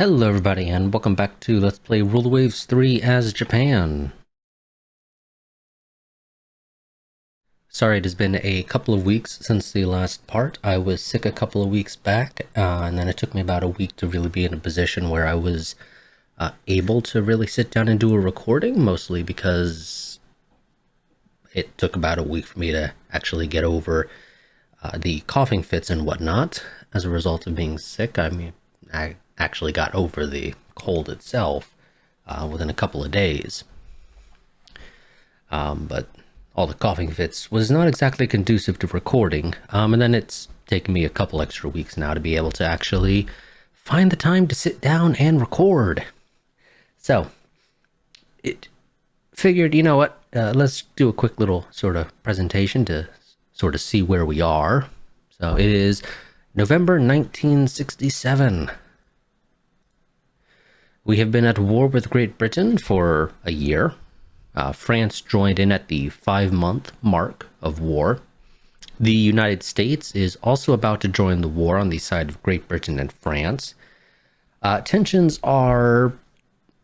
Hello everybody and welcome back to Let's Play Rule Waves 3 as Japan. Sorry, it has been a couple of weeks since the last part. I was sick a couple of weeks back, and then it took me about a week to really be in a position where I was able to really sit down and do a recording, mostly because it took about a week for me to actually get over the coughing fits and whatnot as a result of being sick. I actually got over the cold itself within a couple of days. But all the coughing fits was not exactly conducive to recording. And then it's taken me a couple extra weeks now to be able to actually find the time to sit down and record. So it figured, you know what, let's do a quick little sort of presentation to sort of see where we are. So it is November 1967. We have been at war with Great Britain for a year. France joined in at the 5-month mark of war. The United States is also about to join the war on the side of Great Britain and France. Tensions are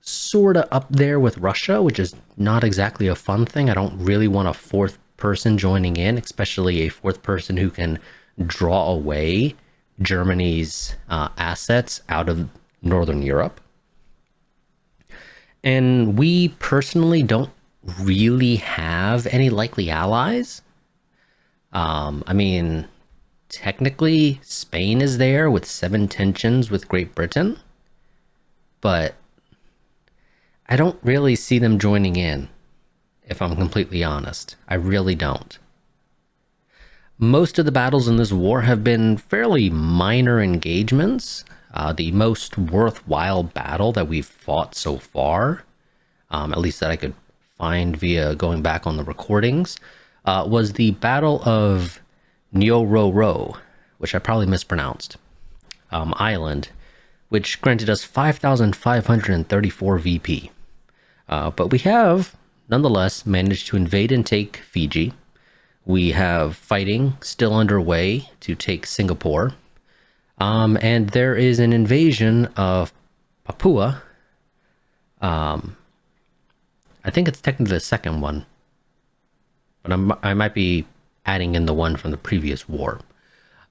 sort of up there with Russia, which is not exactly a fun thing. I don't really want a fourth person joining in, especially a fourth person who can draw away Germany's assets out of Northern Europe. And we personally don't really have any likely allies. Technically, Spain is there with 7 tensions with Great Britain, but I don't really see them joining in, if I'm completely honest. I really don't. Most of the battles in this war have been fairly minor engagements. The most worthwhile battle that we've fought so far, at least that I could find via going back on the recordings, was the Battle of Nyororo, which I probably mispronounced, island, which granted us 5,534 VP. But we have, nonetheless, managed to invade and take Fiji. We have fighting still underway to take Singapore. And there is an invasion of Papua. I think it's technically the second one, but I might be adding in the one from the previous war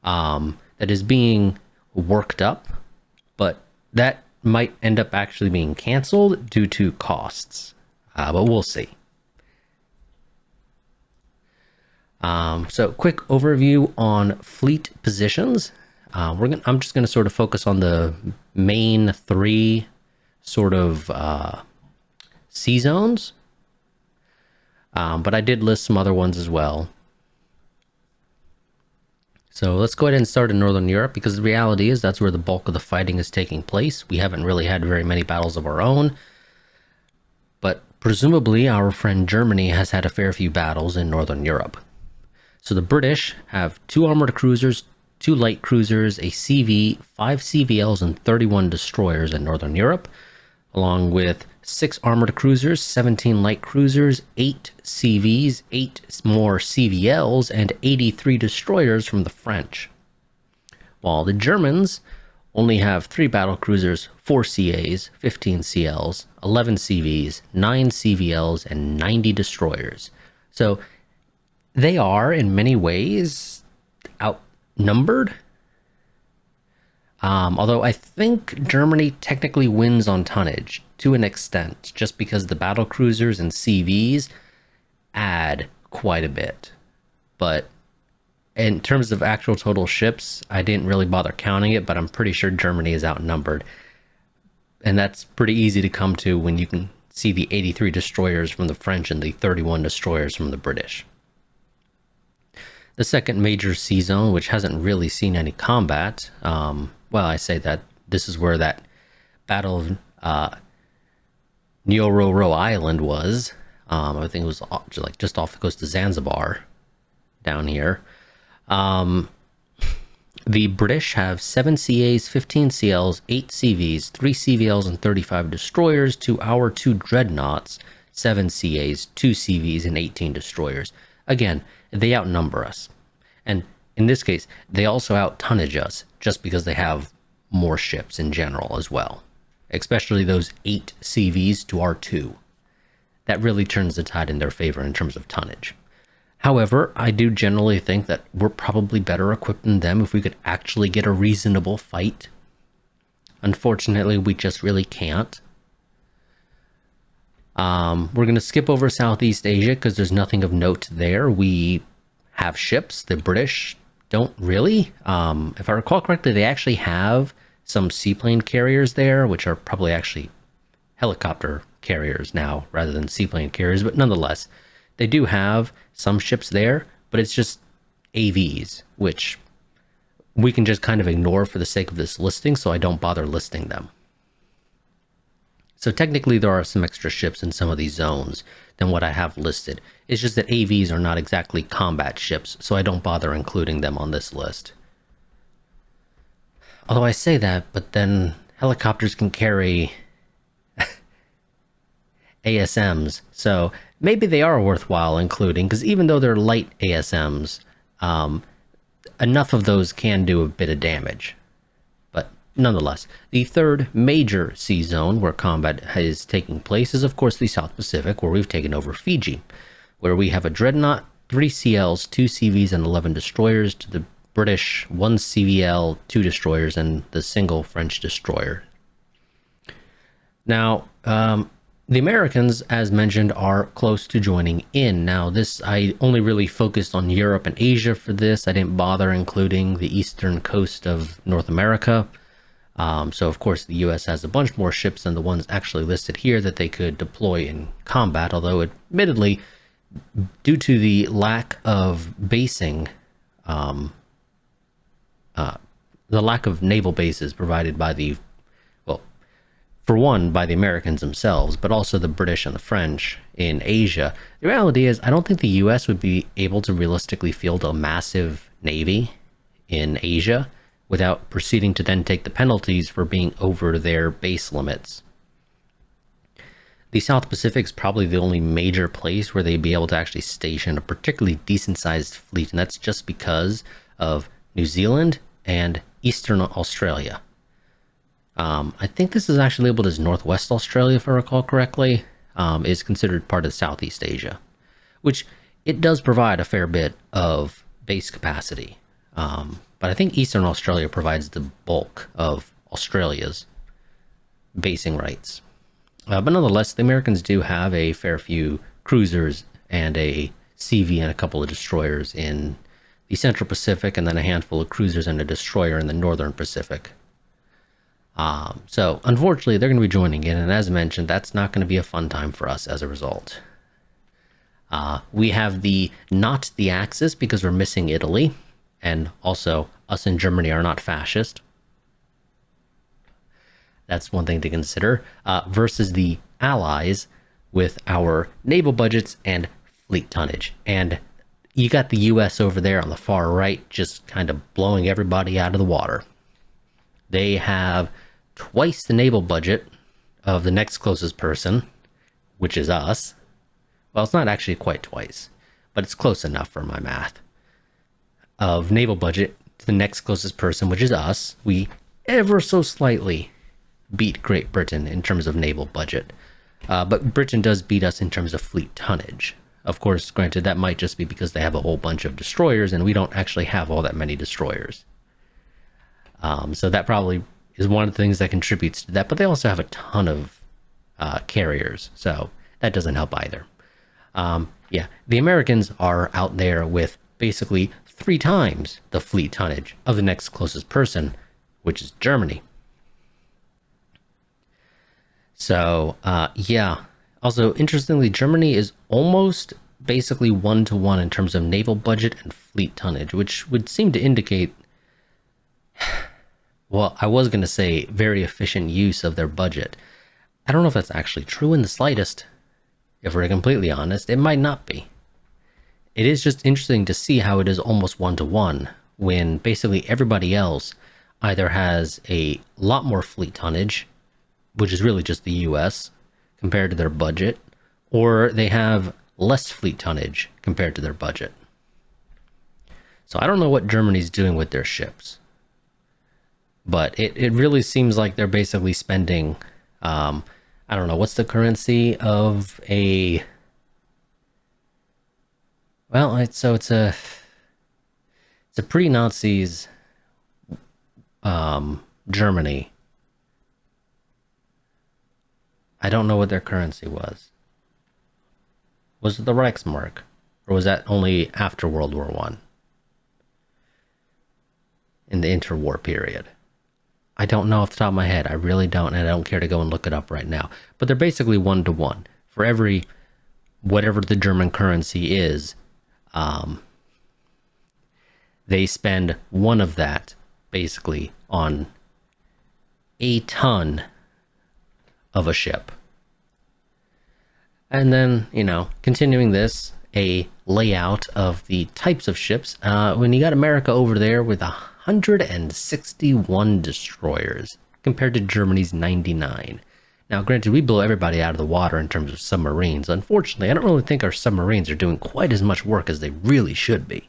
that is being worked up, but that might end up actually being canceled due to costs, but we'll see. So quick overview on fleet positions. I'm just going to sort of focus on the main 3 sort of sea zones, but I did list some other ones as well. So let's go ahead and start in Northern Europe, because the reality is that's where the bulk of the fighting is taking place. We haven't really had very many battles of our own, but presumably our friend Germany has had a fair few battles in Northern Europe. So the British have 2 armored cruisers, 2 light cruisers, a CV, 5 CVLs, and 31 destroyers in Northern Europe, along with 6 armored cruisers, 17 light cruisers, 8 CVs, 8 more CVLs, and 83 destroyers from the French. While the Germans only have 3 battle cruisers, 4 CAs, 15 CLs, 11 CVs, 9 CVLs, and 90 destroyers. So they are, in many ways, outnumbered. Although I think Germany technically wins on tonnage to an extent, just because the battle cruisers and CVs add quite a bit. But in terms of actual total ships, I didn't really bother counting it, but I'm pretty sure Germany is outnumbered. And that's pretty easy to come to when you can see the 83 destroyers from the French and the 31 destroyers from the British. The second major sea zone, which hasn't really seen any combat, well, I say that this is where that Battle of Nyororo Island was. I think it was just off the coast of Zanzibar, down here. The British have 7 CAs, 15 CLs, 8 CVs, 3 CVLs, and 35 destroyers to our 2 dreadnoughts, 7 CAs, 2 CVs, and 18 destroyers. Again, they outnumber us. And in this case, they also out-tonnage us, just because they have more ships in general as well. especially those 8 CVs to our 2. That really turns the tide in their favor in terms of tonnage. However, I do generally think that we're probably better equipped than them if we could actually get a reasonable fight. Unfortunately, we just really can't. We're going to skip over Southeast Asia because there's nothing of note there. We have ships. The British don't really. If I recall correctly, they actually have some seaplane carriers there, which are probably actually helicopter carriers now rather than seaplane carriers. But nonetheless, they do have some ships there, but it's just AVs, which we can just kind of ignore for the sake of this listing, so I don't bother listing them. So technically there are some extra ships in some of these zones than what I have listed. It's just that AVs are not exactly combat ships, so I don't bother including them on this list. Although I say that, but then helicopters can carry ASMs, so maybe they are worthwhile including, because even though they're light ASMs, enough of those can do a bit of damage. But nonetheless, the third major sea zone where combat is taking place is of course the South Pacific, where we've taken over Fiji, where we have a dreadnought, 3 CLs, 2 CVs, and 11 destroyers to the British, 1 CVL, 2 destroyers, and the single French destroyer. Now, the Americans, as mentioned, are close to joining in. Now, this, I only really focused on Europe and Asia for this. I didn't bother including the eastern coast of North America. So, of course, the US has a bunch more ships than the ones actually listed here that they could deploy in combat, although admittedly, due to the lack of basing, the lack of naval bases provided by the, well, for one, by the Americans themselves, but also the British and the French in Asia, the reality is I don't think the US would be able to realistically field a massive navy in Asia without proceeding to then take the penalties for being over their base limits. The South Pacific is probably the only major place where they'd be able to actually station a particularly decent-sized fleet, and that's just because of New Zealand and Eastern Australia. I think this is actually labeled as Northwest Australia, if I recall correctly, is considered part of Southeast Asia, which it does provide a fair bit of base capacity. But I think Eastern Australia provides the bulk of Australia's basing rights. But nonetheless, the Americans do have a fair few cruisers and a CV and a couple of destroyers in the Central Pacific, and then a handful of cruisers and a destroyer in the Northern Pacific. So unfortunately, they're going to be joining in, and as mentioned, that's not going to be a fun time for us as a result. We have not the Axis because we're missing Italy, and also us in Germany are not fascist. That's one thing to consider, versus the Allies with our naval budgets and fleet tonnage. And you got the US over there on the far right, just kind of blowing everybody out of the water. They have twice the naval budget of the next closest person, which is us. Well, it's not actually quite twice, but it's close enough for my math. Of naval budget to the next closest person, which is us. We ever so slightly beat Great Britain in terms of naval budget. But Britain does beat us in terms of fleet tonnage. Of course, granted, that might just be because they have a whole bunch of destroyers and we don't actually have all that many destroyers. So that probably is one of the things that contributes to that, but they also have a ton of carriers, so that doesn't help either. Yeah, the Americans are out there with basically 3 times the fleet tonnage of the next closest person, which is Germany. So, yeah. Also, interestingly, Germany is almost basically 1-to-1 in terms of naval budget and fleet tonnage, which would seem to indicate, well, I was going to say very efficient use of their budget. I don't know if that's actually true in the slightest. If we're completely honest, it might not be. It is just interesting to see how it is almost 1-to-1 when basically everybody else either has a lot more fleet tonnage, which is really just the US, compared to their budget, or they have less fleet tonnage compared to their budget. So I don't know what Germany's doing with their ships, but it really seems like they're basically spending I don't know, what's the currency of a, well, it's a pre-Nazis Germany. I don't know what their currency was. Was it the Reichsmark? Or was that only after World War One? In the interwar period? I don't know off the top of my head. I really don't, and I don't care to go and look it up right now. But they're basically 1-to-1. For every, whatever the German currency is, they spend one of that, basically, on a ton of a ship. And then, continuing this, a layout of the types of ships. When you got America over there with 161 destroyers compared to Germany's 99. Now, granted, we blow everybody out of the water in terms of submarines. Unfortunately, I don't really think our submarines are doing quite as much work as they really should be.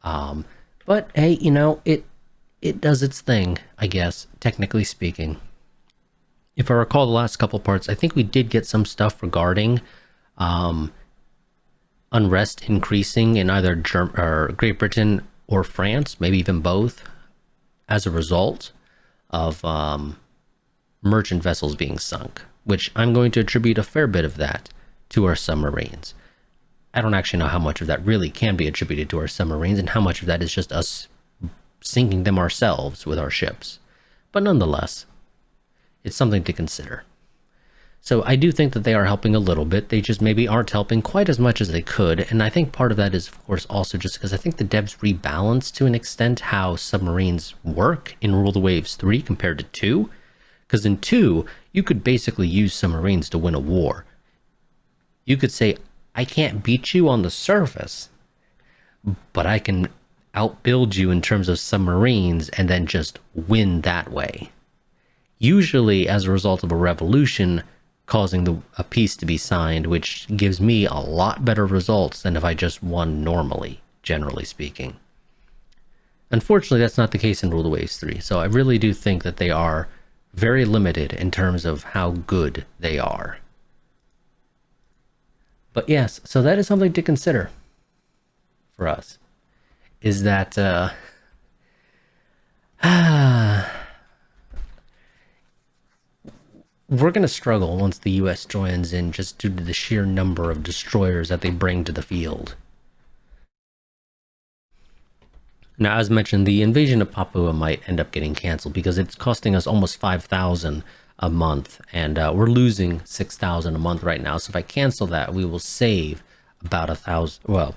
But hey, it does its thing, I guess, technically speaking. If I recall the last couple parts, I think we did get some stuff regarding unrest increasing in either Great Britain or France, maybe even both, as a result of merchant vessels being sunk, which I'm going to attribute a fair bit of that to our submarines. I don't actually know how much of that really can be attributed to our submarines and how much of that is just us sinking them ourselves with our ships. But nonetheless, it's something to consider. So I do think that they are helping a little bit. They just maybe aren't helping quite as much as they could. And I think part of that is, of course, also just because I think the devs rebalanced to an extent how submarines work in Rule the Waves 3 compared to 2. Because in 2, you could basically use submarines to win a war. You could say, I can't beat you on the surface, but I can outbuild you in terms of submarines and then just win that way. Usually as a result of a revolution causing a peace to be signed, which gives me a lot better results than if I just won normally, generally speaking. Unfortunately, that's not the case in Rule the Waves 3, so I really do think that they are very limited in terms of how good they are. But yes, so that is something to consider for us, is that we're going to struggle once the US joins in, just due to the sheer number of destroyers that they bring to the field. Now, as mentioned, the invasion of Papua might end up getting canceled because it's costing us almost 5,000 a month, and we're losing 6,000 a month right now. So if I cancel that, we will save about 1,000. Well,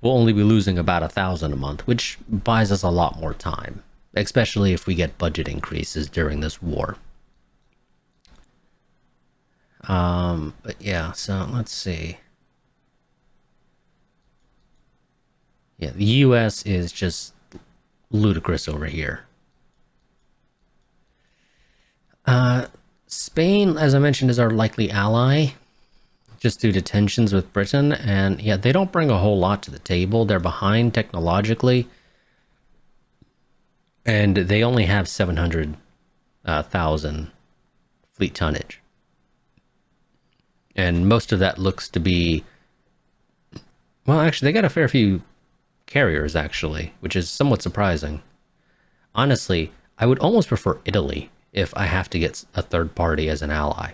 we'll only be losing about 1,000 a month, which buys us a lot more time, especially if we get budget increases during this war. But yeah, so let's see. Yeah, the US is just ludicrous over here. Spain, as I mentioned, is our likely ally, just due to tensions with Britain. And yeah, they don't bring a whole lot to the table. They're behind technologically. And they only have 700,000 fleet tonnage. And most of that looks to be, well, actually, they got a fair few carriers, actually, which is somewhat surprising. Honestly, I would almost prefer Italy if I have to get a third party as an ally.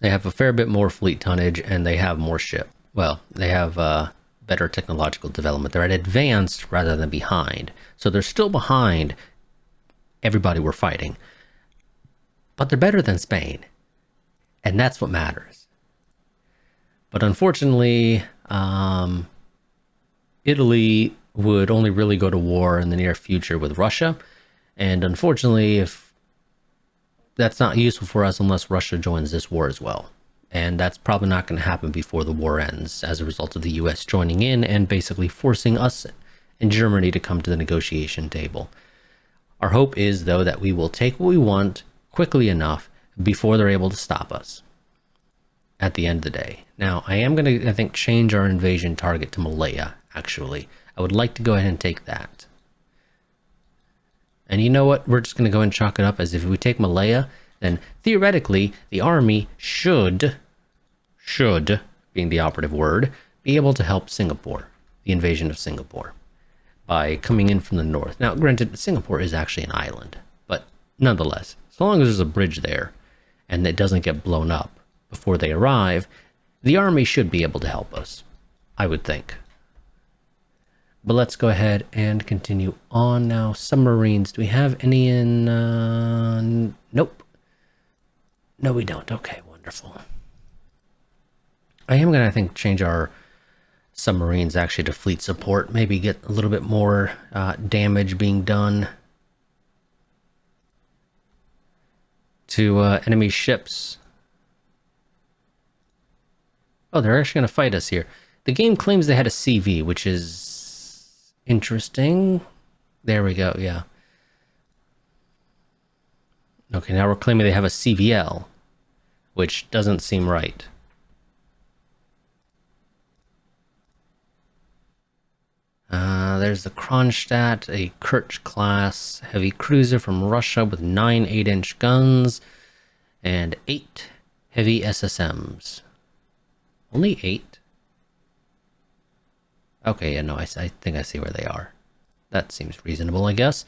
They have a fair bit more fleet tonnage, and they have more ship. Well, they have better technological development. They're at advanced rather than behind. So they're still behind everybody we're fighting. But they're better than Spain. And that's what matters. But unfortunately, Italy would only really go to war in the near future with Russia. And unfortunately, if that's not useful for us unless Russia joins this war as well. And that's probably not going to happen before the war ends as a result of the US joining in and basically forcing us and Germany to come to the negotiation table. Our hope is, though, that we will take what we want quickly enough before they're able to stop us at the end of the day. Now, I am going to, I think, change our invasion target to Malaya, actually. I would like to go ahead and take that. And you know what? We're just going to go and chalk it up as if we take Malaya, then theoretically the army should, being the operative word, be able to help Singapore, the invasion of Singapore, by coming in from the north. Now, granted, Singapore is actually an island, but nonetheless, as long as there's a bridge there and it doesn't get blown up before they arrive, the army should be able to help us, I would think. But let's go ahead and continue on now. Submarines, do we have any in... nope. No, we don't. Okay, wonderful. I am going to, I think, change our submarines actually to fleet support. Maybe get a little bit more damage being done to enemy ships. Oh, they're actually going to fight us here. The game claims they had a CV, which is interesting. There we go, yeah. Okay, now we're claiming they have a CVL, which doesn't seem right. There's the Kronstadt, a Kerch-class heavy cruiser from Russia with 9 8-inch guns and 8 heavy SSMs. Only 8? Okay, yeah, no, I think I see where they are. That seems reasonable, I guess.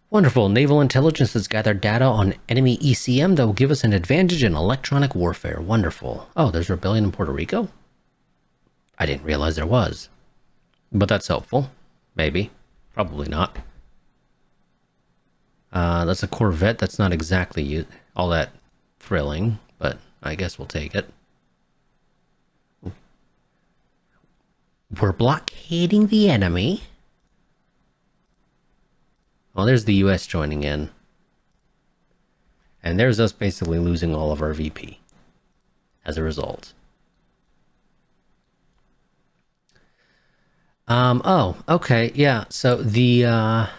Wonderful. Naval intelligence has gathered data on enemy ECM that will give us an advantage in electronic warfare. Wonderful. Oh, there's a rebellion in Puerto Rico? I didn't realize there was. But that's helpful. Maybe. Probably not. That's a Corvette. That's not exactly all that thrilling, but I guess we'll take it. We're blockading the enemy. Well, there's the US joining in. And there's us basically losing all of our VP as a result. Oh, okay, yeah, so the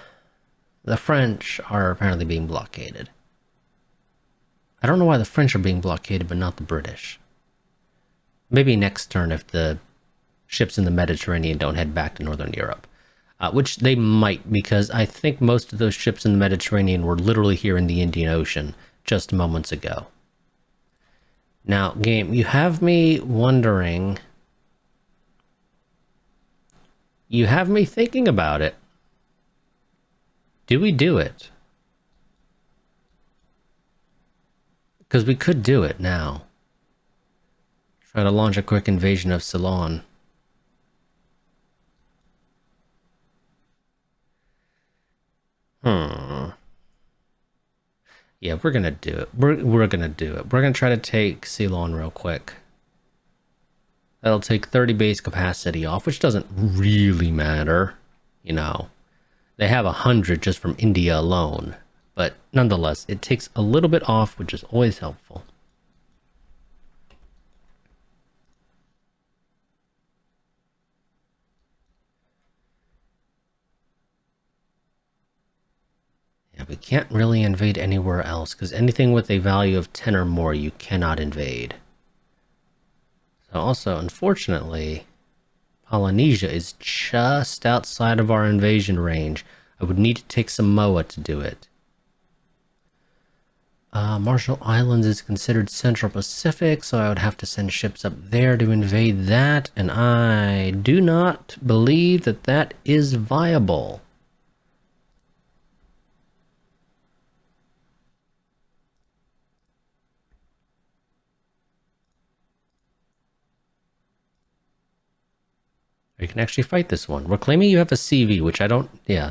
French are apparently being blockaded. I don't know why the French are being blockaded, but not the British. Maybe next turn if the ships in the Mediterranean don't head back to Northern Europe. Which they might, because I think most of those ships in the Mediterranean were literally here in the Indian Ocean just moments ago. Now, game, you have me wondering... You have me thinking about it. Do we do it? Because we could do it now. Try to launch a quick invasion of Ceylon. Yeah, we're gonna do it. We're gonna do it. We're gonna try to take Ceylon real quick. That'll take 30 base capacity off, which doesn't really matter. You know, they have 100 just from India alone. But nonetheless, it takes a little bit off, which is always helpful. Yeah, we can't really invade anywhere else, because anything with a value of 10 or more, you cannot invade. So also, unfortunately, Polynesia is just outside of our invasion range. I would need to take Samoa to do it. Marshall Islands is considered Central Pacific, so I would have to send ships up there to invade that, and I do not believe that that is viable. You can actually fight this one. We're claiming you have a CV, which I don't, yeah,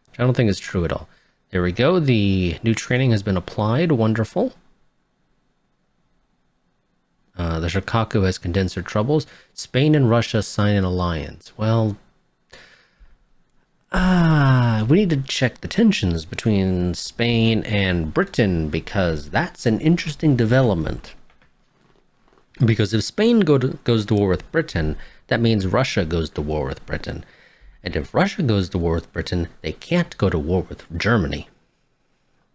which I don't think is true at all. There we go. The new training has been applied. Wonderful. The Shikaku has condenser troubles. Spain and Russia sign an alliance. Well, we need to check the tensions between Spain and Britain, because that's an interesting development. Because if Spain goes to war with Britain, that means Russia goes to war with Britain. And if Russia goes to war with Britain, they can't go to war with Germany.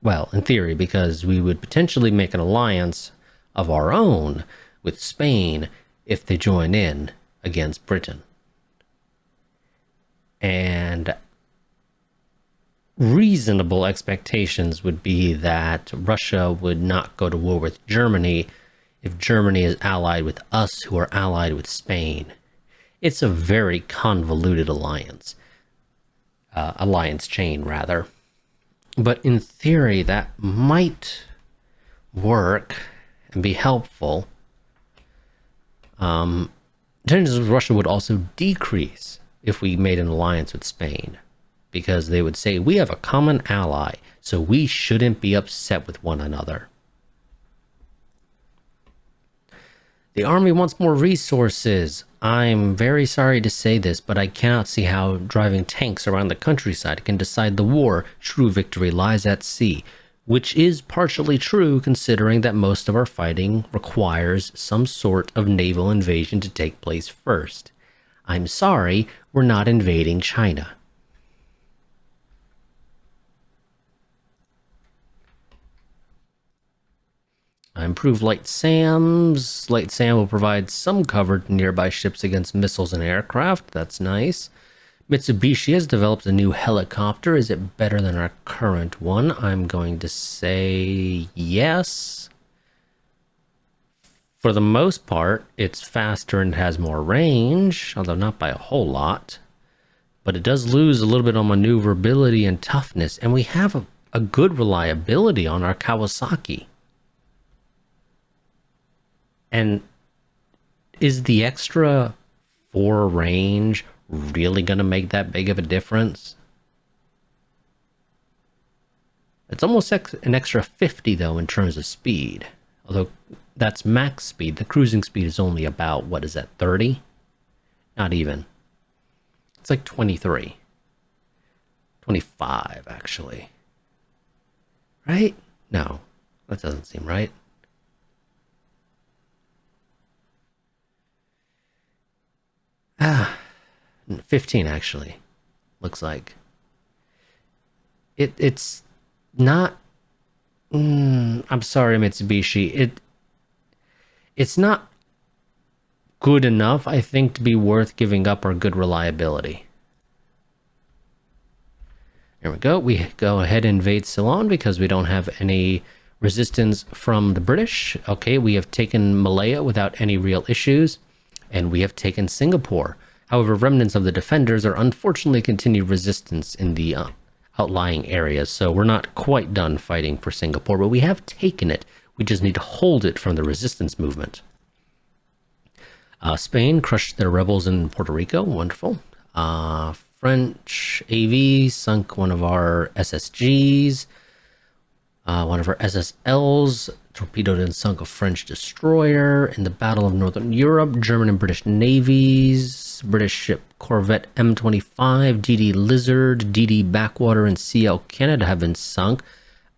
Well, in theory, because we would potentially make an alliance of our own with Spain if they join in against Britain. And reasonable expectations would be that Russia would not go to war with Germany if Germany is allied with us, who are allied with Spain. It's a very convoluted alliance chain, rather. But in theory, that might work and be helpful. Tensions with Russia would also decrease if we made an alliance with Spain, because they would say, we have a common ally, so we shouldn't be upset with one another. The army wants more resources. I'm very sorry to say this, but I cannot see how driving tanks around the countryside can decide the war. True victory lies at sea, which is partially true considering that most of our fighting requires some sort of naval invasion to take place first. I'm sorry, we're not invading China. Improved light SAMs. Light SAM will provide some cover to nearby ships against missiles and aircraft. That's nice. Mitsubishi has developed a new helicopter. Is it better than our current one? I'm going to say yes. For the most part, it's faster and has more range, although not by a whole lot. But it does lose a little bit on maneuverability and toughness, and we have a good reliability on our Kawasaki. And is the extra 4 range really going to make that big of a difference? It's almost an extra 50 though in terms of speed. Although that's max speed. The cruising speed is only about, what is that, 30? Not even. It's like 23. 25 actually. Right? No, that doesn't seem right. 15 actually, looks like. It's not. I'm sorry, Mitsubishi. It's not good enough, I think, to be worth giving up our good reliability. Here we go. We go ahead and invade Ceylon because we don't have any resistance from the British. Okay, we have taken Malaya without any real issues. And we have taken Singapore. However, remnants of the defenders are unfortunately continued resistance in the outlying areas, so we're not quite done fighting for Singapore, but we have taken it. We just need to hold it from the resistance movement. Spain crushed their rebels in Puerto Rico. Wonderful. French AV sunk one of our SSGs. One of our SSLs torpedoed and sunk a French destroyer in the Battle of Northern Europe. German and British navies. British ship Corvette M25, DD Lizard, DD Backwater, and CL Canada have been sunk.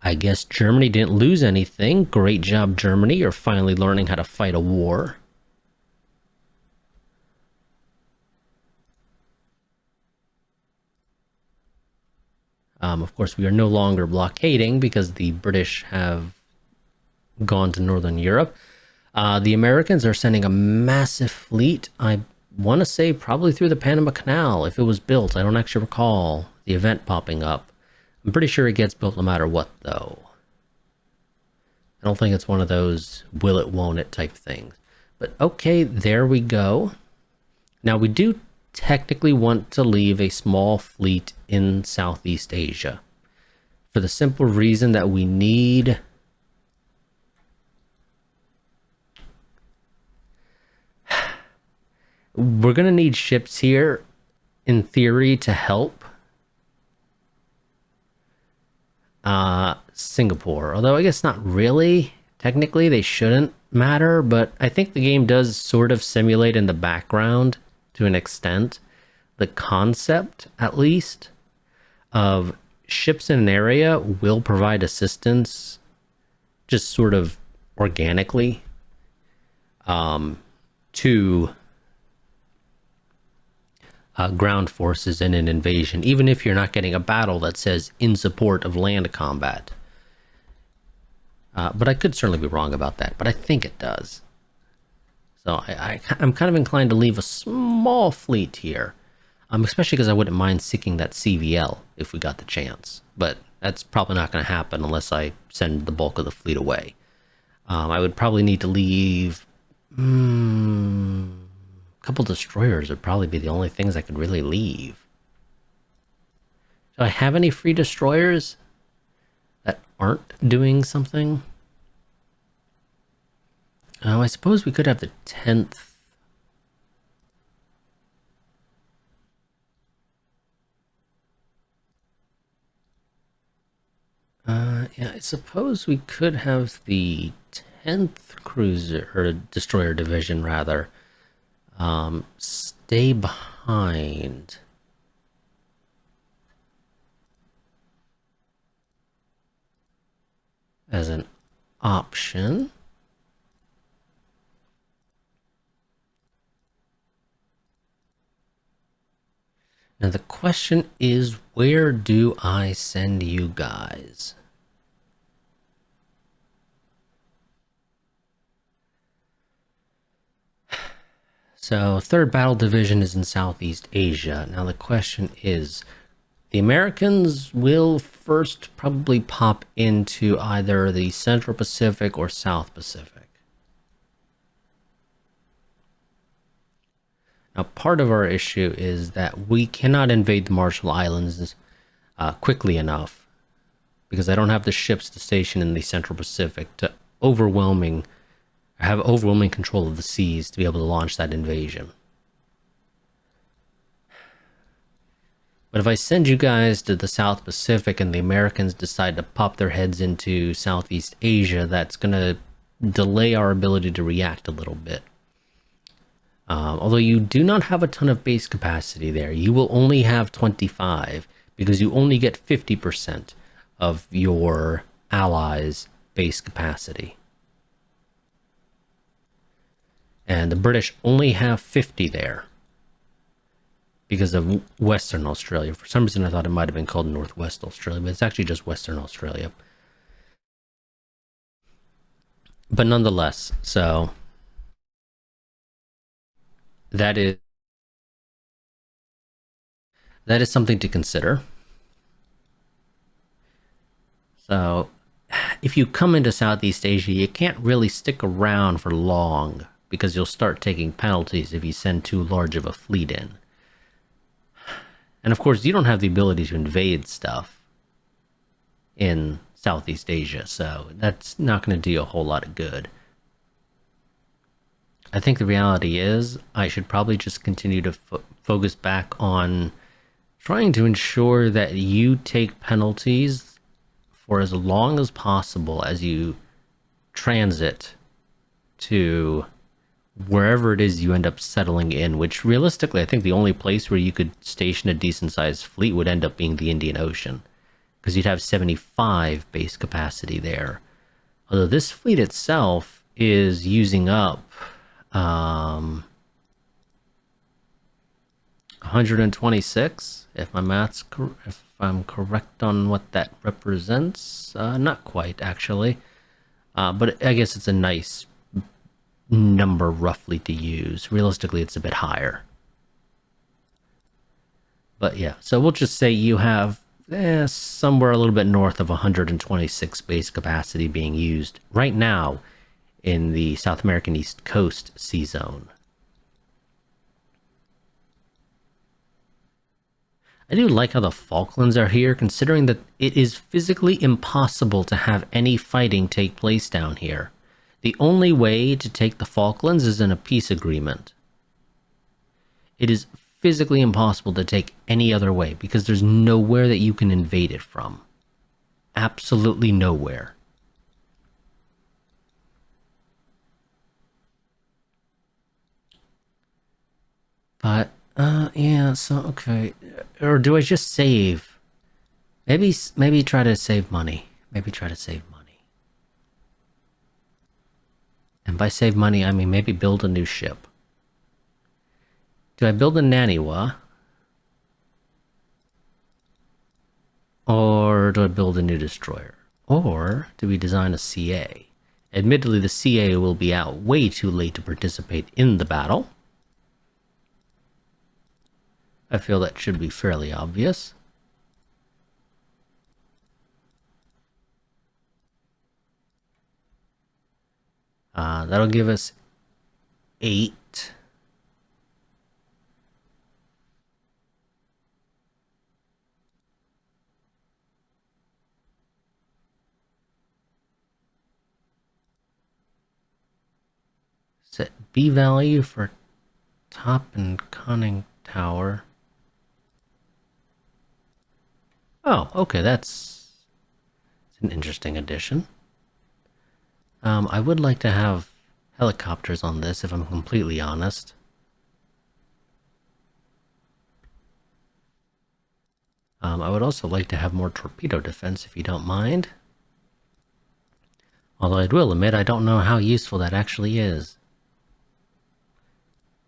I guess Germany didn't lose anything. Great job, Germany. You're finally learning how to fight a war. Of course, we are no longer blockading because the British have gone to Northern Europe. The Americans are sending a massive fleet. I want to say probably through the Panama Canal, if it was built. I don't actually recall the event popping up. I'm pretty sure it gets built no matter what, though. I don't think it's one of those will it, won't it type things. But okay, there we go. Now, we do technically want to leave a small fleet in Southeast Asia for the simple reason that we need we're going to need ships here in theory to help Singapore, although I guess not really. Technically they shouldn't matter, but I think the game does sort of simulate in the background to an extent the concept, at least, of ships in an area will provide assistance just sort of organically to ground forces in an invasion, even if you're not getting a battle that says in support of land combat. But I could certainly be wrong about that, but I think it does. So I'm kind of inclined to leave a small fleet here, especially because I wouldn't mind seeking that CVL if we got the chance. but that's probably not going to happen unless I send the bulk of the fleet away. I would probably need to leave. A couple destroyers would probably be the only things I could really leave. Do I have any free destroyers that aren't doing something? I suppose we could have the 10th. Yeah, I suppose we could have the 10th cruiser, or destroyer division rather, stay behind. As an option. Now the question is, where do I send you guys? So 3rd Battle Division is in Southeast Asia. Now the question is, the Americans will first probably pop into either the Central Pacific or South Pacific. Now part of our issue is that we cannot invade the Marshall Islands quickly enough, because I don't have the ships to station in the Central Pacific to have overwhelming control of the seas to be able to launch that invasion. But if I send you guys to the South Pacific and the Americans decide to pop their heads into Southeast Asia, that's going to delay our ability to react a little bit. Although you do not have a ton of base capacity there, you will only have 25 because you only get 50% of your allies' base capacity. And the British only have 50 there because of Western Australia. For some reason, I thought it might have been called Northwest Australia, but it's actually just Western Australia. But nonetheless, so that is something to consider. So if you come into Southeast Asia, you can't really stick around for long because you'll start taking penalties if you send too large of a fleet in. And of course, you don't have the ability to invade stuff in Southeast Asia, so that's not going to do a whole lot of good. I think the reality is I should probably just continue to focus back on trying to ensure that you take penalties for as long as possible as you transit to wherever it is you end up settling in, which realistically I think the only place where you could station a decent sized fleet would end up being the Indian Ocean, because you'd have 75 base capacity there. Although this fleet itself is using up 126, if I'm correct on what that represents. Not quite, actually. But I guess it's a nice number roughly to use. Realistically, it's a bit higher. But yeah, so we'll just say you have somewhere a little bit north of 126 base capacity being used right now in the South American East Coast Sea Zone. I do like how the Falklands are here, considering that it is physically impossible to have any fighting take place down here. The only way to take the Falklands is in a peace agreement. It is physically impossible to take any other way because there's nowhere that you can invade it from. Absolutely nowhere. But, yeah, so, okay. Or do I just save? Maybe try to save money. Maybe try to save money. And by save money, I mean maybe build a new ship. Do I build a Naniwa? Or do I build a new destroyer? Or do we design a CA? Admittedly, the CA will be out way too late to participate in the battle. I feel that should be fairly obvious. That'll give us 8. Set B value for top and conning tower. Oh, okay, that's an interesting addition. I would like to have helicopters on this, if I'm completely honest. I would also like to have more torpedo defense, if you don't mind. Although I will admit, I don't know how useful that actually is.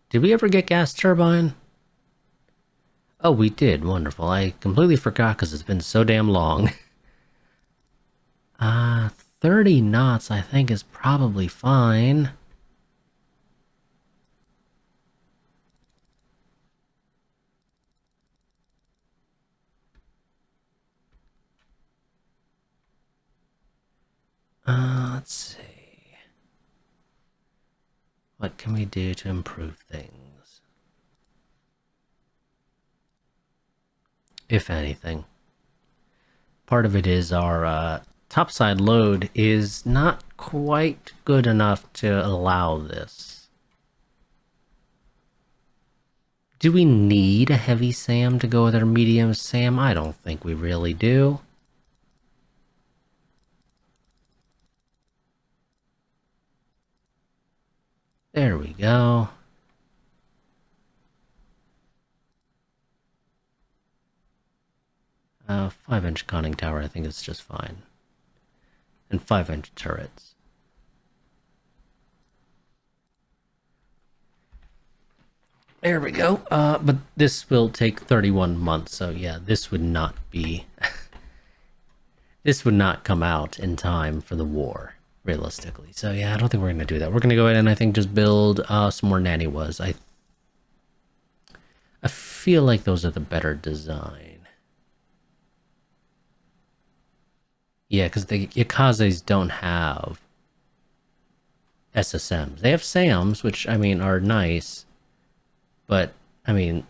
Did we ever get gas turbine? Oh, we did. Wonderful. I completely forgot because it's been so damn long. 30 knots I think is probably fine. Let's see. What can we do to improve things? If anything. Part of it is our topside load is not quite good enough to allow this. Do we need a heavy SAM to go with our medium SAM? I don't think we really do. There we go. Uh, 5-inch conning tower I think is just fine. And 5-inch turrets. There we go. But this will take 31 months, so yeah, this would not be... this would not come out in time for the war, realistically. So yeah, I don't think we're going to do that. We're going to go ahead and I think just build some more Naniwas. I feel like those are the better design. Yeah, because the Yakazes don't have SSMs. They have SAMs, which, I mean, are nice. But, I mean,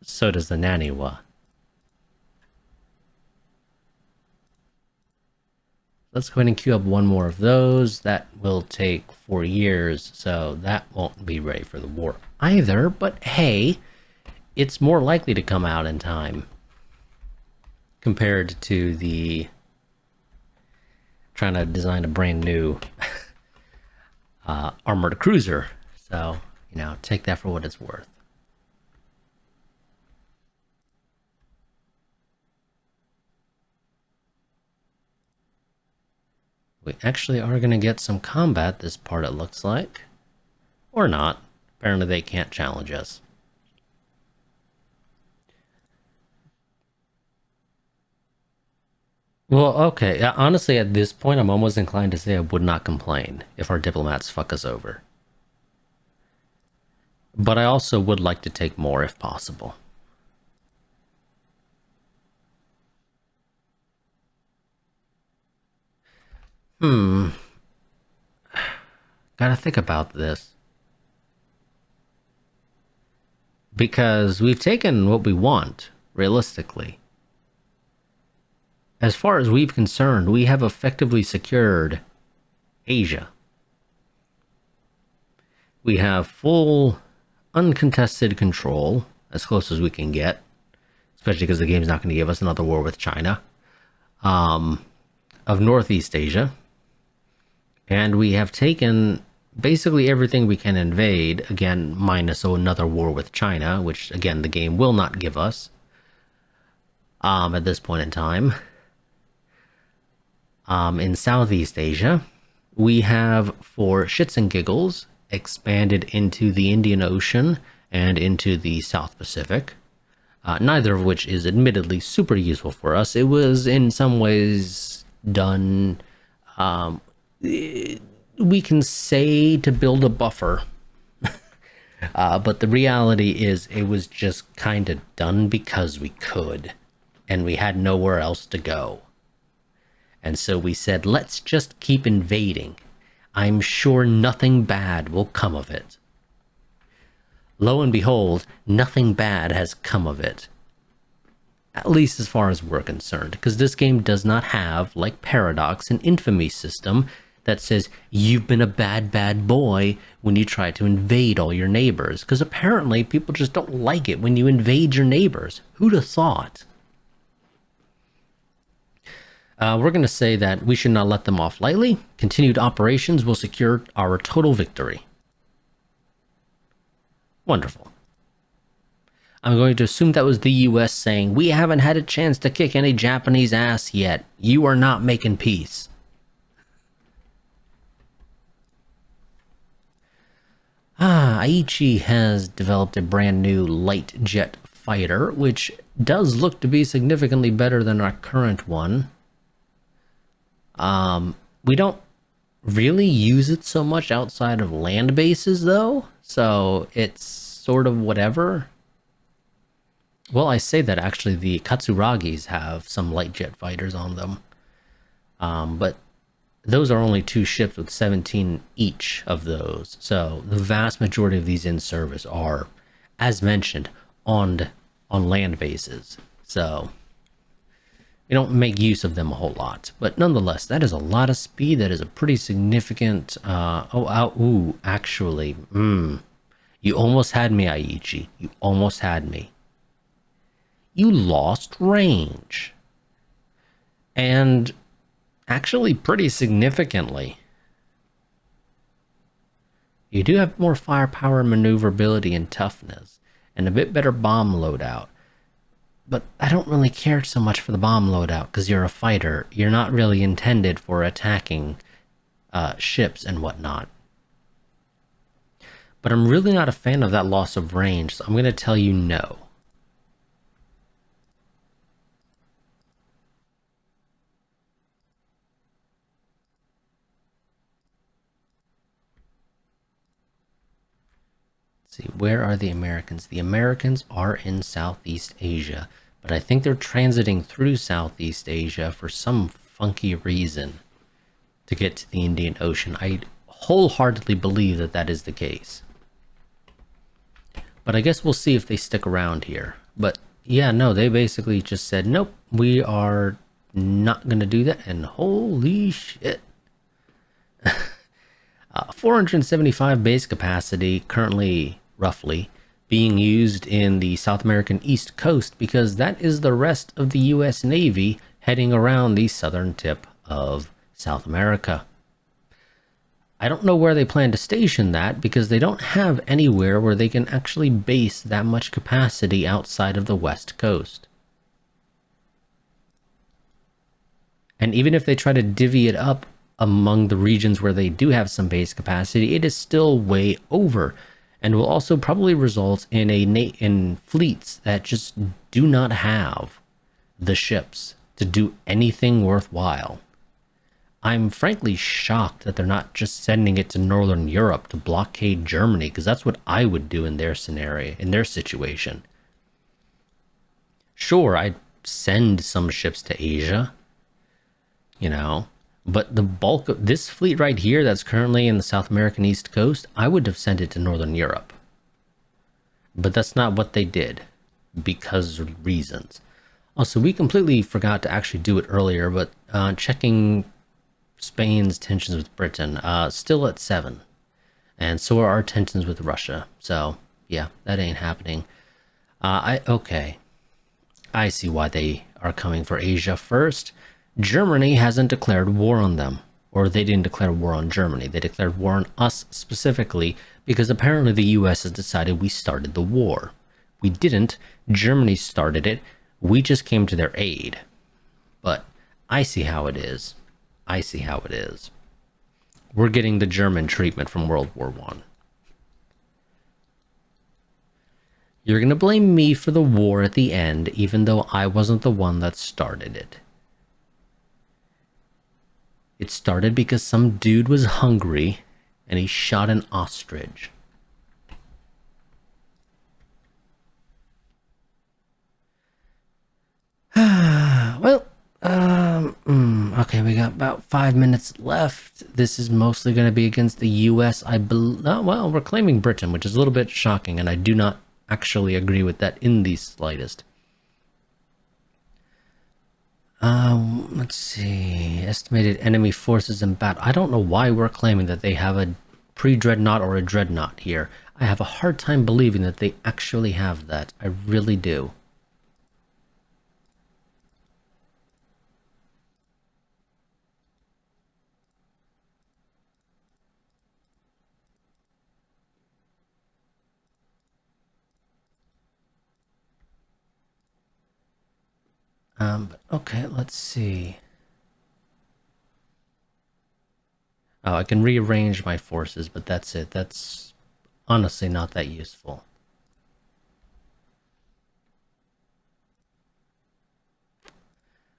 so does the Naniwa. Let's go ahead and queue up one more of those. That will take 4 years, so that won't be ready for the war either. But hey, it's more likely to come out in time compared to the trying to design a brand new armored cruiser. So, you know, take that for what it's worth. We actually are going to get some combat this part, it looks like. Or not. Apparently they can't challenge us. Well, okay. Honestly, at this point, I'm almost inclined to say I would not complain if our diplomats fuck us over. But I also would like to take more if possible. Gotta think about this. Because we've taken what we want, realistically. As far as we've concerned, we have effectively secured Asia. We have full, uncontested control, as close as we can get, especially because the game's not going to give us another war with China, of Northeast Asia. And we have taken basically everything we can invade, again, minus another war with China, which, again, the game will not give us at this point in time. In Southeast Asia, we have, for shits and giggles, expanded into the Indian Ocean and into the South Pacific, neither of which is admittedly super useful for us. It was in some ways done, we can say, to build a buffer, but the reality is it was just kind of done because we could, and we had nowhere else to go. And so we said, let's just keep invading. I'm sure nothing bad will come of it. Lo and behold, nothing bad has come of it. At least as far as we're concerned, because this game does not have, like Paradox, an infamy system that says you've been a bad, bad boy when you try to invade all your neighbors. Because apparently people just don't like it when you invade your neighbors. Who'd have thought? We're going to say that we should not let them off lightly. Continued operations will secure our total victory. Wonderful. I'm going to assume that was the US saying, we haven't had a chance to kick any Japanese ass yet. You are not making peace. Aichi has developed a brand new light jet fighter, which does look to be significantly better than our current one. We don't really use it so much outside of land bases, though, so it's sort of whatever. Well, I say that actually the Katsuragis have some light jet fighters on them, but those are only 2 ships with 17 each of those. So the vast majority of these in service are, as mentioned, on land bases. So we don't make use of them a whole lot, but nonetheless, that is a lot of speed. That is a pretty significant. Actually, you almost had me, Aichi. You almost had me. You lost range, and actually pretty significantly. You do have more firepower, maneuverability, and toughness, and a bit better bomb loadout. But I don't really care so much for the bomb loadout, because you're a fighter. You're not really intended for attacking ships and whatnot. But I'm really not a fan of that loss of range, so I'm going to tell you no. See, where are the Americans? The Americans are in Southeast Asia, but I think they're transiting through Southeast Asia for some funky reason to get to the Indian Ocean. I wholeheartedly believe that that is the case. But I guess we'll see if they stick around here. But yeah, no, they basically just said, nope, we are not going to do that. And holy shit. 475 base capacity currently, roughly, being used in the South American East Coast because that is the rest of the US Navy heading around the southern tip of South America. I don't know where they plan to station that because they don't have anywhere where they can actually base that much capacity outside of the West Coast. And even if they try to divvy it up among the regions where they do have some base capacity, it is still way over and will also probably result in in fleets that just do not have the ships to do anything worthwhile. I'm frankly shocked that they're not just sending it to Northern Europe to blockade Germany, because that's what I would do in their scenario, in their situation. Sure, I'd send some ships to Asia, you know, but the bulk of this fleet right here that's currently in the South American East Coast, I would have sent it to Northern Europe. But that's not what they did, because of reasons. Also, we completely forgot to actually do it earlier, but checking Spain's tensions with Britain, still at 7. And so are our tensions with Russia. So, yeah, that ain't happening. Okay. I see why they are coming for Asia first. Germany hasn't declared war on them, or they didn't declare war on Germany. They declared war on us specifically because apparently the US has decided we started the war. We didn't. Germany started it. We just came to their aid. But I see how it is. I see how it is. We're getting the German treatment from World War I. You're going to blame me for the war at the end, even though I wasn't the one that started it. It started because some dude was hungry and he shot an ostrich. Well, Okay, we got about 5 minutes left. This is mostly going to be against the U.S. I believe. Oh, well, we're claiming Britain, which is a little bit shocking, and I do not actually agree with that in the slightest. Let's see. Estimated enemy forces in battle. I don't know why we're claiming that they have a pre-dreadnought or a dreadnought here. I have a hard time believing that they actually have that. I really do. But okay, let's see. Oh, I can rearrange my forces, but that's it. That's honestly not that useful.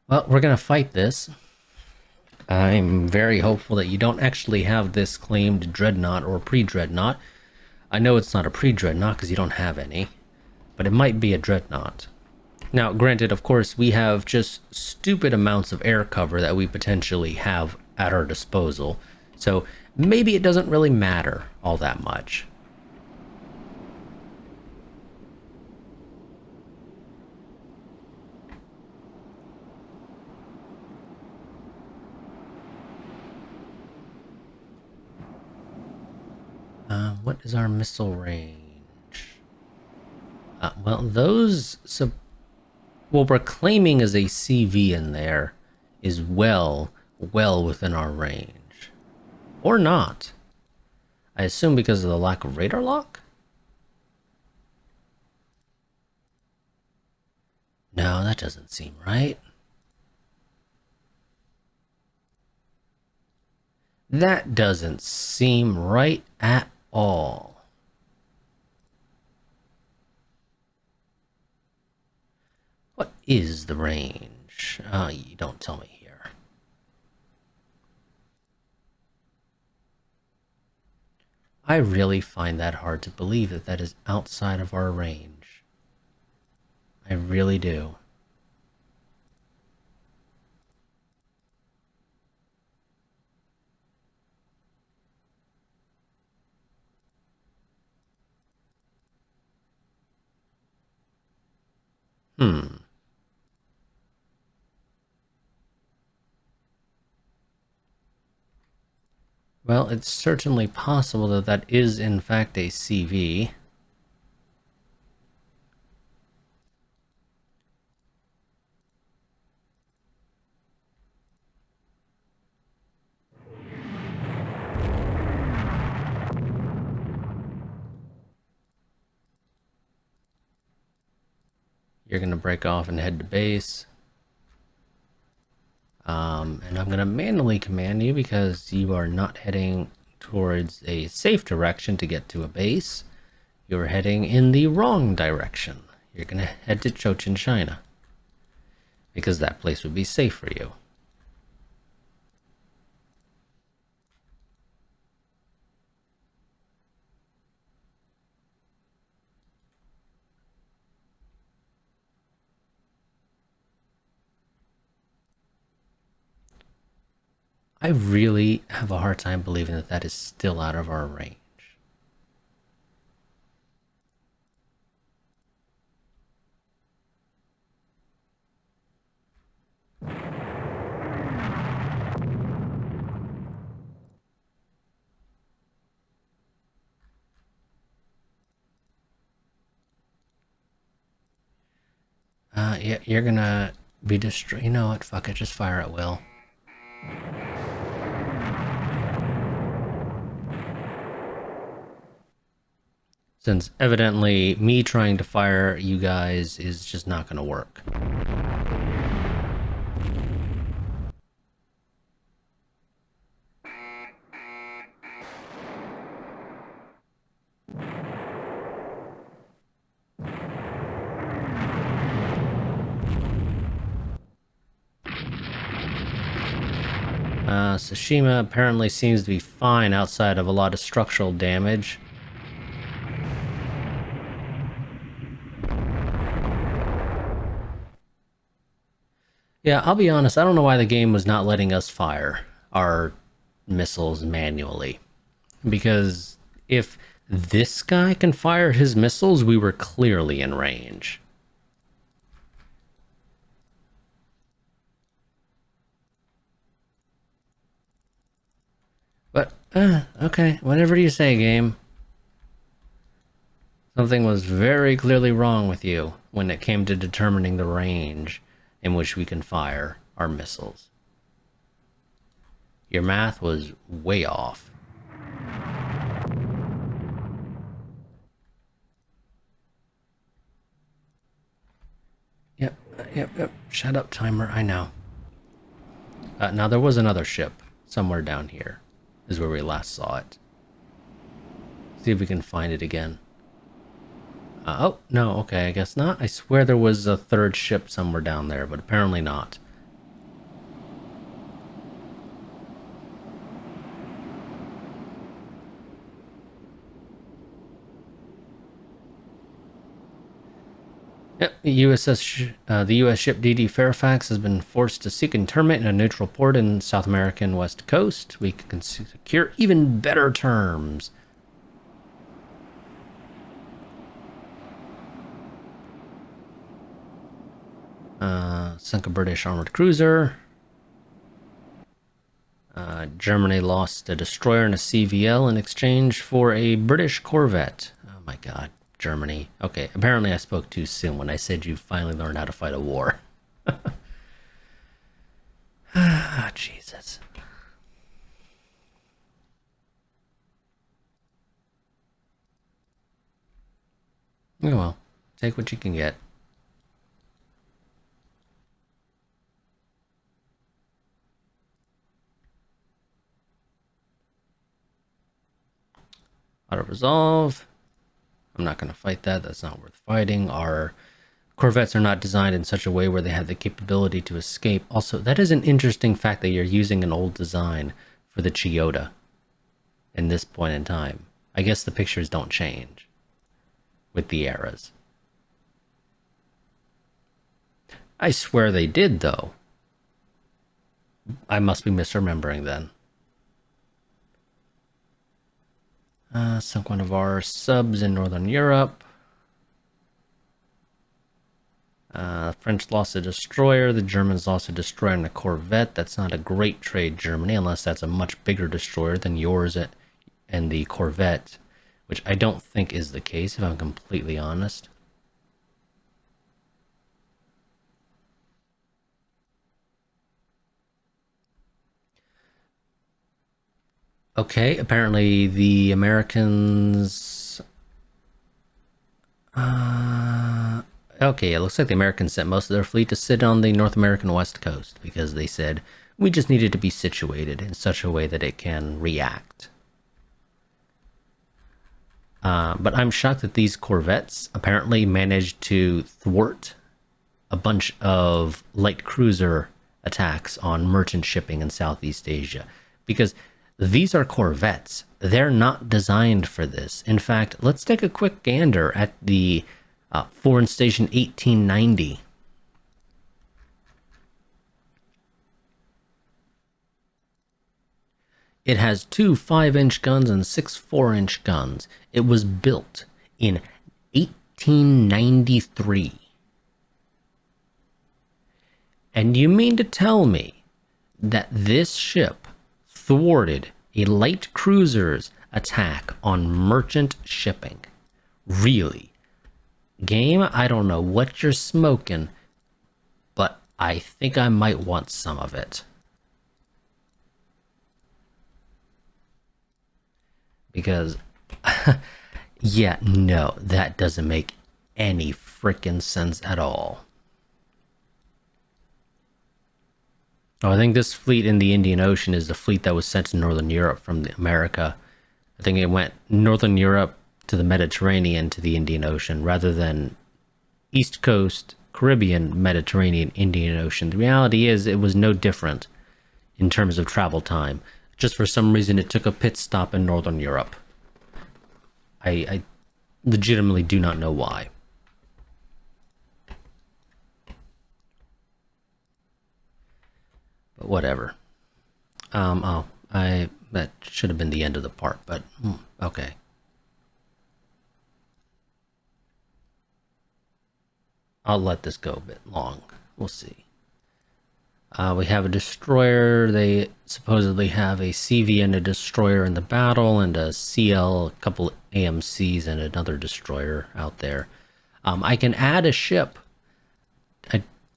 Well, we're gonna fight this. I'm very hopeful that you don't actually have this claimed dreadnought or pre-dreadnought. I know it's not a pre-dreadnought because you don't have any, but it might be a dreadnought. Now, granted, of course, we have just stupid amounts of air cover that we potentially have at our disposal, so maybe it doesn't really matter all that much. What is our missile range? Well, those... So, what we're claiming as a CV in there is well within our range. Or not. I assume because of the lack of radar lock? No, that doesn't seem right. That doesn't seem right at all. What is the range? You don't tell me here. I really find that hard to believe that that is outside of our range. I really do. Hmm. Well, it's certainly possible that that is in fact a CV. You're going to break off and head to base. And I'm going to manually command you because you are not heading towards a safe direction to get to a base. You're heading in the wrong direction. You're going to head to Cochin, China. Because that place would be safe for you. I really have a hard time believing that that is still out of our range. Yeah, you're gonna be destroyed. You know what? Fuck it, just fire at will. Since evidently me trying to fire you guys is just not gonna work. Tsushima apparently seems to be fine outside of a lot of structural damage. Yeah, I'll be honest, I don't know why the game was not letting us fire our missiles manually. Because if this guy can fire his missiles, we were clearly in range. But, okay, whatever you say, game. Something was very clearly wrong with you when it came to determining the range in which we can fire our missiles. Your math was way off. Yep. Shut up, timer. I know. Now, there was another ship somewhere down here, is where we last saw it. See if we can find it again. Oh, no, okay, I guess not. I swear there was a third ship somewhere down there, but apparently not. Yep, the U.S. ship DD Fairfax has been forced to seek interment in a neutral port in South American West Coast. We can secure even better terms. Sunk a British armored cruiser. Germany lost a destroyer and a CVL in exchange for a British corvette. Oh my god, Germany. Okay, apparently I spoke too soon when I said you finally learned how to fight a war. Ah, Jesus. Oh well, take what you can get. Auto resolve. I'm not going to fight that. That's not worth fighting. Our corvettes are not designed in such a way where they have the capability to escape. Also, that is an interesting fact that you're using an old design for the Chiyoda in this point in time. I guess the pictures don't change with the eras. I swear they did, though. I must be misremembering then. Sunk one of our subs in Northern Europe. French lost a destroyer. The Germans lost a destroyer and a corvette. That's not a great trade, Germany, unless that's a much bigger destroyer than yours and the corvette, which I don't think is the case, if I'm completely honest. Okay, apparently the Americans... okay, it looks like the Americans sent most of their fleet to sit on the North American west coast because they said we just needed to be situated in such a way that it can react. But I'm shocked that these corvettes apparently managed to thwart a bunch of light cruiser attacks on merchant shipping in Southeast Asia, because these are corvettes. They're not designed for this. In fact, let's take a quick gander at the Foreign Station 1890. It has two 5-inch guns and six 4-inch guns. It was built in 1893. And you mean to tell me that this ship thwarted a light cruiser's attack on merchant shipping? Really? Game, I don't know what you're smoking, but I think I might want some of it. Because, yeah, no, that doesn't make any freaking sense at all. Oh, I think this fleet in the Indian Ocean is the fleet that was sent to Northern Europe from America. I think it went Northern Europe to the Mediterranean to the Indian Ocean rather than East Coast, Caribbean, Mediterranean, Indian Ocean. The reality is it was no different in terms of travel time. Just for some reason it took a pit stop in Northern Europe. I legitimately do not know why. But whatever. Oh, that should have been the end of the part, but okay. I'll let this go a bit long. We'll see. We have a destroyer. They supposedly have a CV and a destroyer in the battle, and a CL, a couple AMCs, and another destroyer out there. I can add a ship.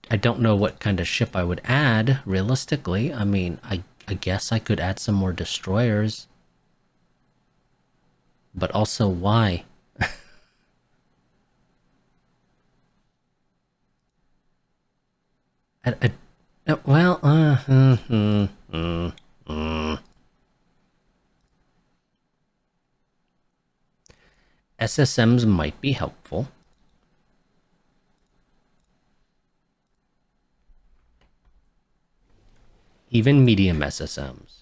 I don't know what kind of ship I would add, realistically. I mean, I guess I could add some more destroyers. But also, why? Well, SSMs might be helpful. Even medium SSMs.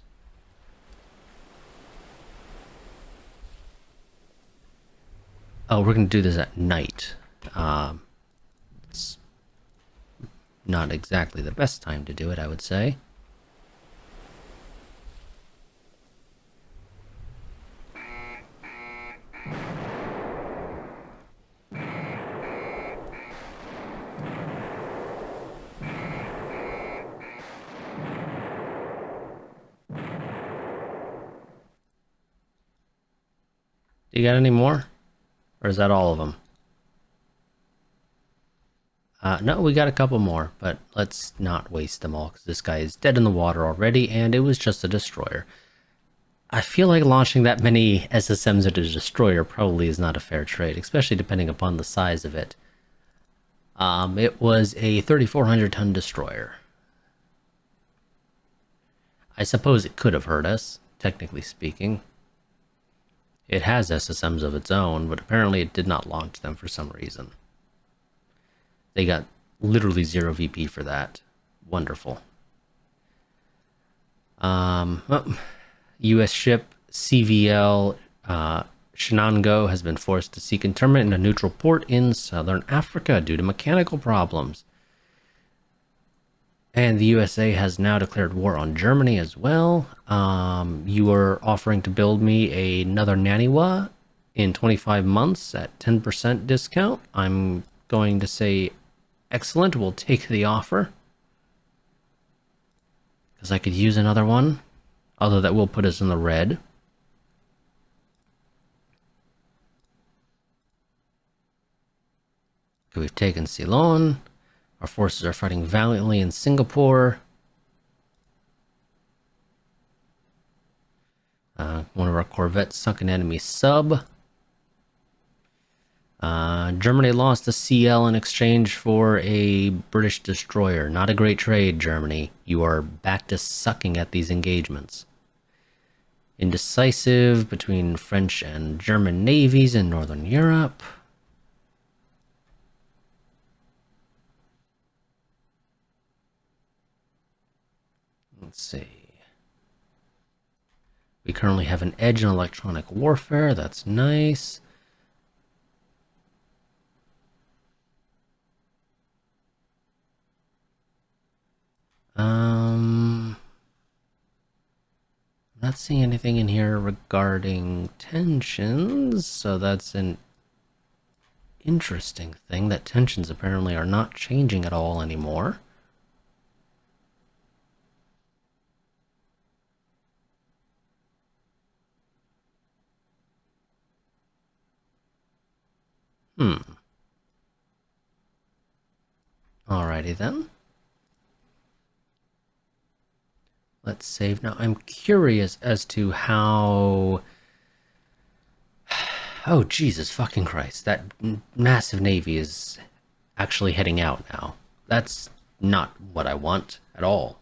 Oh, we're going to do this at night. It's not exactly the best time to do it, I would say. Do you got any more? Or is that all of them? No, we got a couple more, but let's not waste them all because this guy is dead in the water already, and it was just a destroyer. I feel like launching that many SSMs at a destroyer probably is not a fair trade, especially depending upon the size of it. It was a 3,400 ton destroyer. I suppose it could have hurt us, technically speaking. It has SSMs of its own, but apparently it did not launch them for some reason. They got literally 0 VP for that. Wonderful. U.S. ship CVL Shenango has been forced to seek internment in a neutral port in southern Africa due to mechanical problems. And the USA has now declared war on Germany as well. You are offering to build me another Naniwa in 25 months at 10% discount. I'm going to say excellent. We'll take the offer. Because I could use another one. Although that will put us in the red. Okay, we've taken Ceylon. Our forces are fighting valiantly in Singapore. One of our corvettes sunk an enemy sub. Germany lost a CL in exchange for a British destroyer. Not a great trade, Germany. You are back to sucking at these engagements. Indecisive between French and German navies in Northern Europe. Let's see. We currently have an edge in electronic warfare. That's nice. I'm not seeing anything in here regarding tensions, so that's an interesting thing that tensions apparently are not changing at all anymore. Alrighty then. Let's save. Now I'm curious as to how... Oh, Jesus fucking Christ. That massive navy is actually heading out now. That's not what I want at all.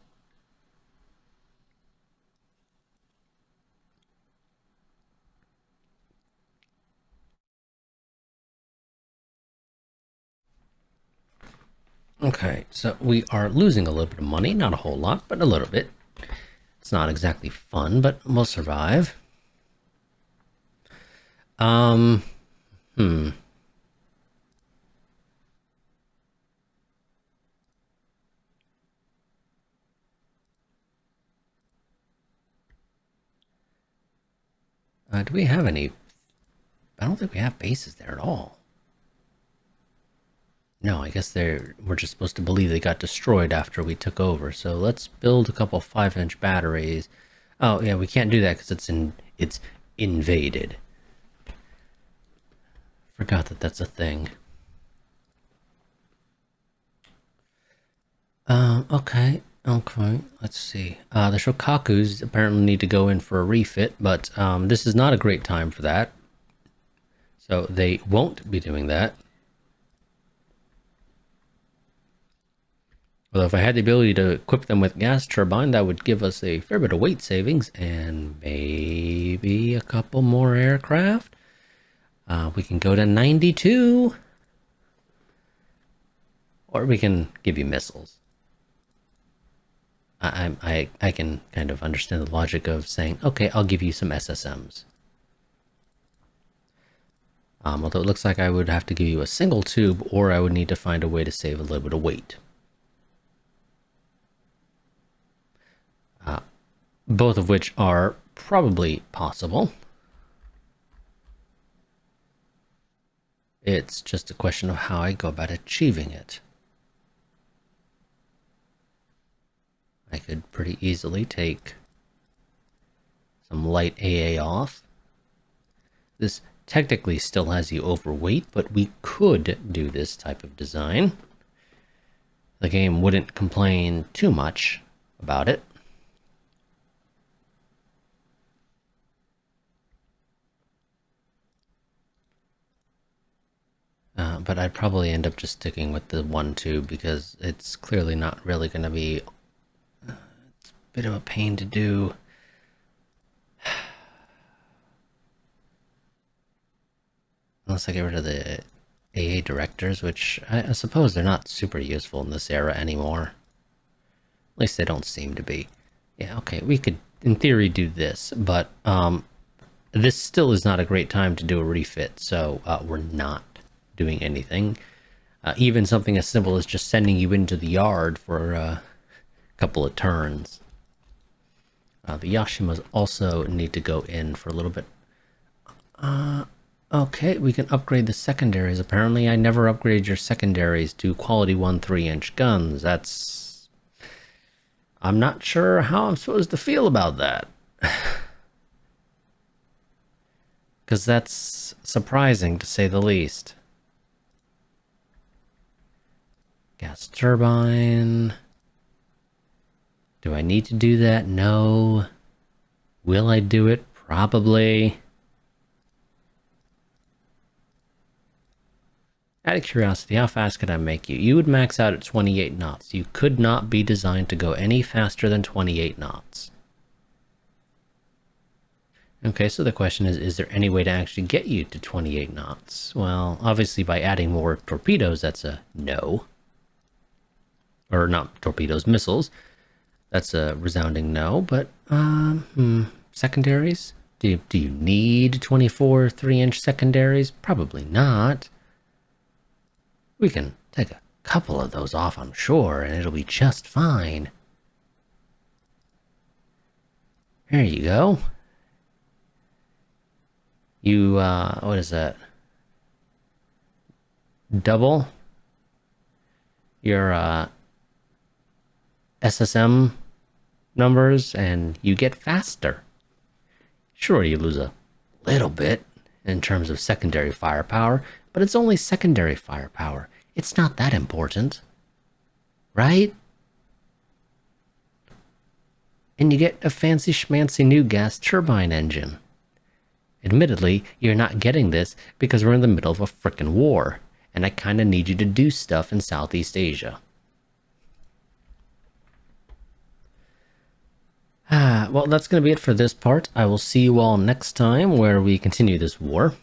Okay, so we are losing a little bit of money. Not a whole lot, but a little bit. It's not exactly fun, but we'll survive. Hmm. Do we have any? I don't think we have bases there at all. No, I guess we're just supposed to believe they got destroyed after we took over. So let's build a couple 5-inch batteries. Oh yeah, we can't do that because it's invaded. Forgot that that's a thing. Okay, let's see. The Shokakus apparently need to go in for a refit, but this is not a great time for that. So they won't be doing that. Although if I had the ability to equip them with gas turbine, that would give us a fair bit of weight savings and maybe a couple more aircraft. We can go to 92. Or we can give you missiles. I can kind of understand the logic of saying, okay, I'll give you some SSMs. Although it looks like I would have to give you a single tube, or I would need to find a way to save a little bit of weight. Both of which are probably possible. It's just a question of how I go about achieving it. I could pretty easily take some light AA off. This technically still has you overweight, but we could do this type of design. The game wouldn't complain too much about it. But I'd probably end up just sticking with the 1 tube because it's clearly not really going to be... it's a bit of a pain to do. Unless I get rid of the AA directors, which I suppose they're not super useful in this era anymore. At least they don't seem to be. Yeah, okay, we could, in theory, do this, but this still is not a great time to do a refit, so we're not doing anything. Even something as simple as just sending you into the yard for a couple of turns. The Yashimas also need to go in for a little bit. Okay, we can upgrade the secondaries. Apparently, I never upgraded your secondaries to quality 1 3-inch guns. That's... I'm not sure how I'm supposed to feel about that. Because that's surprising, to say the least. Gas turbine. Do I need to do that? No. Will I do it? Probably. Out of curiosity, how fast could I make you? You would max out at 28 knots. You could not be designed to go any faster than 28 knots. Okay, so the question is there any way to actually get you to 28 knots? Well, obviously by adding more torpedoes, that's a no. Or not torpedoes, missiles. That's a resounding no, but, secondaries? Do you need 24 3-inch secondaries? Probably not. We can take a couple of those off, I'm sure, and it'll be just fine. There you go. You, what is that? Double your, SSM numbers, and you get faster. Sure, you lose a little bit in terms of secondary firepower, but it's only secondary firepower. It's not that important, right? And you get a fancy schmancy new gas turbine engine. Admittedly, you're not getting this because we're in the middle of a frickin' war, and I kinda need you to do stuff in Southeast Asia. Well, that's going to be it for this part. I will see you all next time where we continue this war.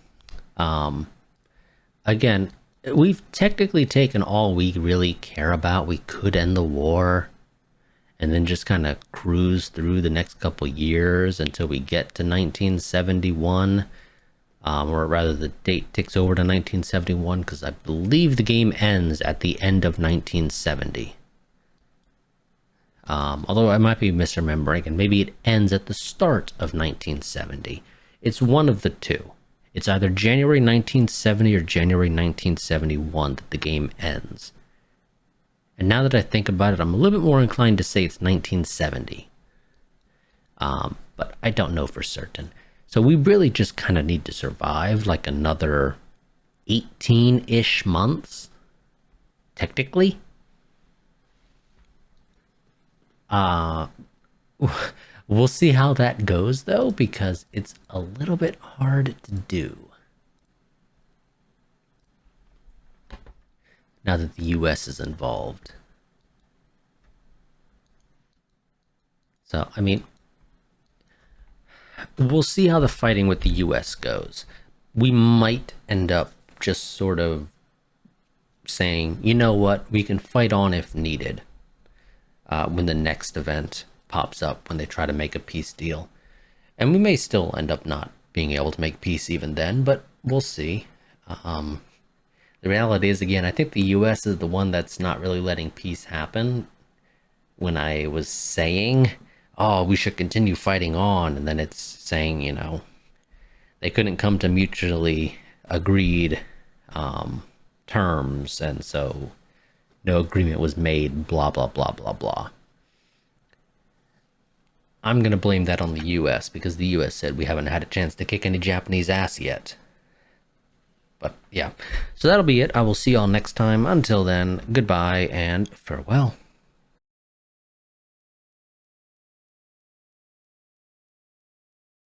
Again, we've technically taken all we really care about. We could end the war and then just kind of cruise through the next couple years until we get to 1971. Or rather, the date ticks over to 1971 because I believe the game ends at the end of 1970. Although I might be misremembering, and maybe it ends at the start of 1970. It's one of the two. It's either January 1970 or January 1971 that the game ends. And now that I think about it, I'm a little bit more inclined to say it's 1970. But I don't know for certain. So we really just kind of need to survive like another 18-ish months, technically. We'll see how that goes, though, because it's a little bit hard to do. Now that the US is involved. So, I mean, we'll see how the fighting with the US goes. We might end up just sort of saying, you know what, we can fight on if needed when the next event pops up, when they try to make a peace deal. And we may still end up not being able to make peace even then, but we'll see. The reality is, again, I think the US is the one that's not really letting peace happen. When I was saying, oh, we should continue fighting on, and then it's saying, you know, they couldn't come to mutually agreed terms, and so no agreement was made, blah, blah, blah, blah, blah. I'm going to blame that on the US because the US said we haven't had a chance to kick any Japanese ass yet. But yeah, so that'll be it. I will see y'all next time. Until then, goodbye and farewell.